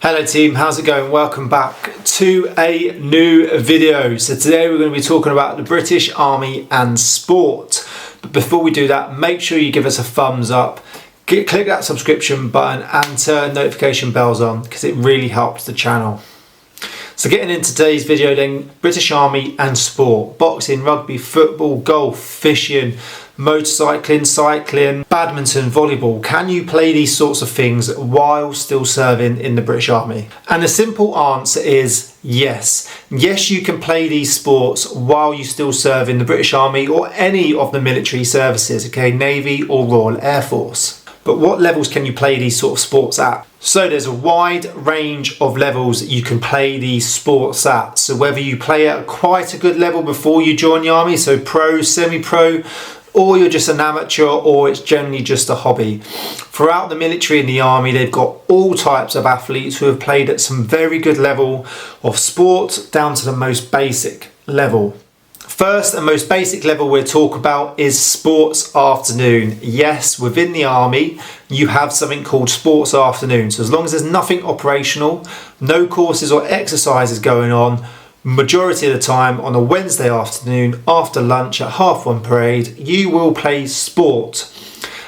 Hello team, how's it going? Welcome back to a new video. So today we're going to be talking about the British Army and sport. But before we do that, make sure you give us a thumbs up, click that subscription button and turn notification bells on because it really helps the channel. So getting into today's video then, British Army and sport, boxing, rugby, football, golf, fishing, motorcycling, cycling, badminton, volleyball. Can you play these sorts of things while still serving in the British Army? And the simple answer is yes. Yes, you can play these sports while you still serve in the British Army or any of the military services, okay, Navy or Royal Air Force. But what levels can you play these sort of sports at? So there's a wide range of levels that you can play these sports at. So whether you play at quite a good level before you join the army, so pro, semi-pro, or you're just an amateur, or it's generally just a hobby. Throughout the military and the army, they've got all types of athletes who have played at some very good level of sport down to the most basic level. First and most basic level we'll talk about is sports afternoon. Yes, within the army, you have something called sports afternoon. So as long as there's nothing operational, no courses or exercises going on, majority of the time on a Wednesday afternoon after lunch at 1:30 parade, you will play sport.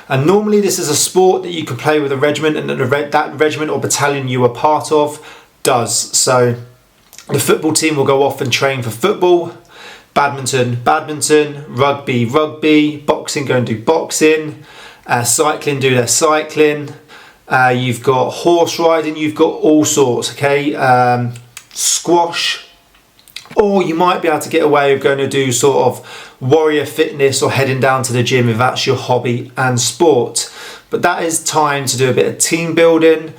And normally this is a sport that you can play with a regiment, and that regiment or battalion you are part of does. So the football team will go off and train for football, badminton, rugby, boxing, go and do boxing, cycling, do their cycling, you've got horse riding, you've got all sorts, okay, squash, or you might be able to get away with going to do sort of warrior fitness or heading down to the gym if that's your hobby and sport. But that is time to do a bit of team building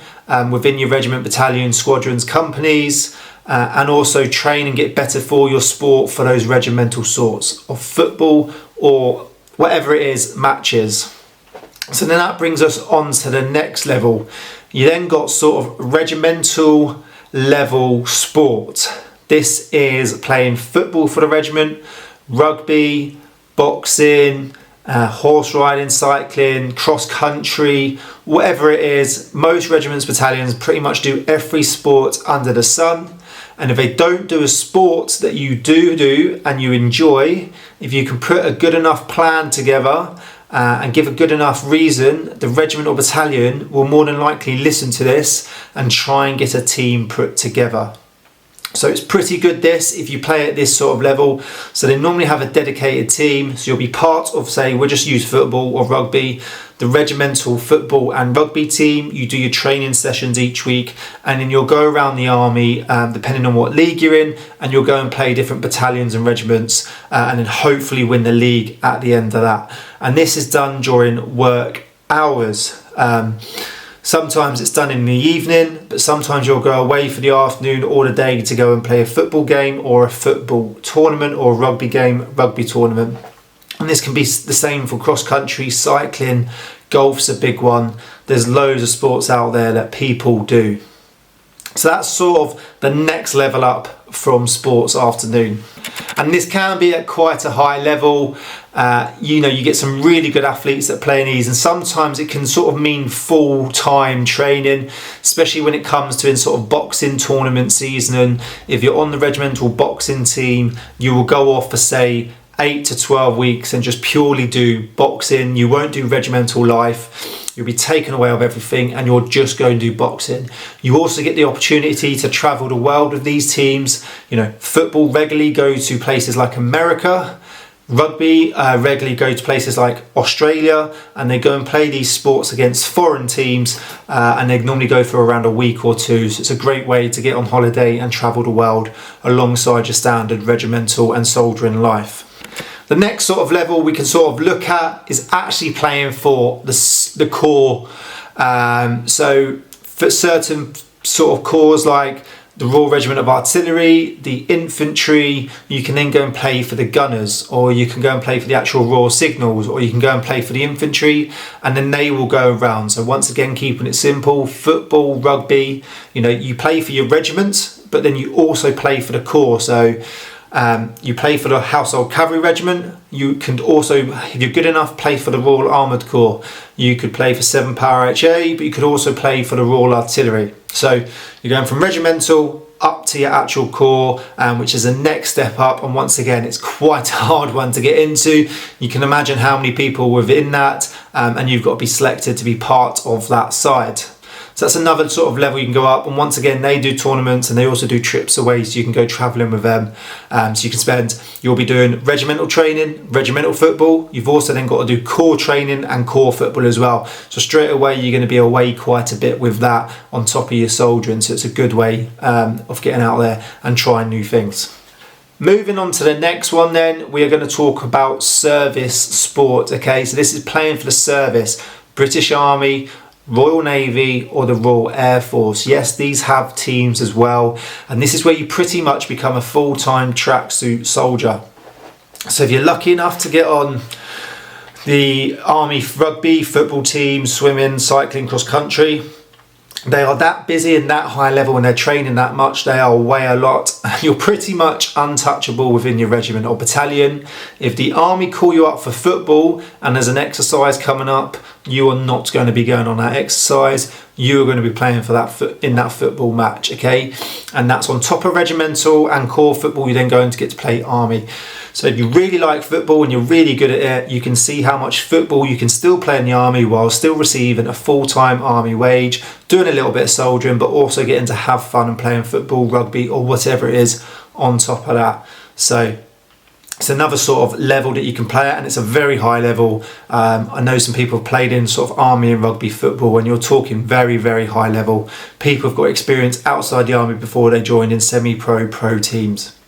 within your regiment, battalion, squadrons, companies, and also train and get better for your sport for those regimental sorts of football or whatever it is, matches. So then that brings us on to the next level. You then got sort of regimental level sport. This is playing football for the regiment, rugby, boxing, horse riding, cycling, cross country, whatever it is. Most regiments, battalions pretty much do every sport under the sun. And if they don't do a sport that you do and you enjoy, if you can put a good enough plan together and give a good enough reason, the regiment or battalion will more than likely listen to this and try and get a team put together. So it's pretty good this if you play at this sort of level. So they normally have a dedicated team. So you'll be part of, say, we'll just use football or rugby, the regimental football and rugby team. You do your training sessions each week, and then you'll go around the army depending on what league you're in, and you'll go and play different battalions and regiments and then hopefully win the league at the end of that. And this is done during work hours. Sometimes it's done in the evening, but sometimes you'll go away for the afternoon or the day to go and play a football game or a football tournament or a rugby game, rugby tournament. And this can be the same for cross country, cycling, golf's a big one. There's loads of sports out there that people do. So that's sort of the next level up from sports afternoon. And this can be at quite a high level. You get some really good athletes that play in these, and sometimes it can sort of mean full-time training, especially when it comes to in sort of boxing tournament season. And if you're on the regimental boxing team, you will go off for, say, 8 to 12 weeks and just purely do boxing. You won't do regimental life. You'll be taken away of everything and you're just going to do boxing. You also get the opportunity to travel the world with these teams. Football regularly go to places like America. Rugby regularly go to places like Australia, and they go and play these sports against foreign teams, and they normally go for around a week or two. So it's a great way to get on holiday and travel the world alongside your standard regimental and soldiering life. The next sort of level we can sort of look at is actually playing for the corps. So for certain sort of corps like the Royal Regiment of Artillery, the infantry, you can then go and play for the gunners, or you can go and play for the actual Royal Signals, or you can go and play for the infantry, and then they will go around. So once again, keeping it simple, football, rugby, you play for your regiment, but then you also play for the corps. So You play for the Household Cavalry Regiment. You can also, if you're good enough, play for the Royal Armoured Corps. You could play for 7 Power HA, but you could also play for the Royal Artillery. So you're going from regimental up to your actual corps, which is the next step up, and once again it's quite a hard one to get into. You can imagine how many people within that, and you've got to be selected to be part of that side. So that's another sort of level you can go up, and once again they do tournaments and they also do trips away, so you can go travelling with them. So you can you'll be doing regimental training, regimental football. You've also then got to do corps training and corps football as well. So straight away you're going to be away quite a bit with that on top of your soldiering, so it's a good way of getting out there and trying new things. Moving on to the next one then, we are going to talk about service sport. Okay, so this is playing for the service, British Army, Royal Navy or the Royal Air Force. Yes, these have teams as well, and this is where you pretty much become a full-time tracksuit soldier. So if you're lucky enough to get on the Army rugby, football team, swimming, cycling, cross country, they are that busy and that high level and they're training that much, they are away a lot. You're pretty much untouchable within your regiment or battalion. If the army call you up for football and there's an exercise coming up, you are not going to be going on that exercise. You are going to be playing for that in that football match, okay? And that's on top of regimental and corps football. You're then going to get to play army. So if you really like football and you're really good at it, you can see how much football you can still play in the army while still receiving a full-time army wage, doing a little bit of soldiering, but also getting to have fun and playing football, rugby, or whatever it is on top of that. So it's another sort of level that you can play at, and it's a very high level. I know some people have played in sort of army and rugby football, and you're talking very, very high level. People have got experience outside the army before they join in semi-pro, pro teams.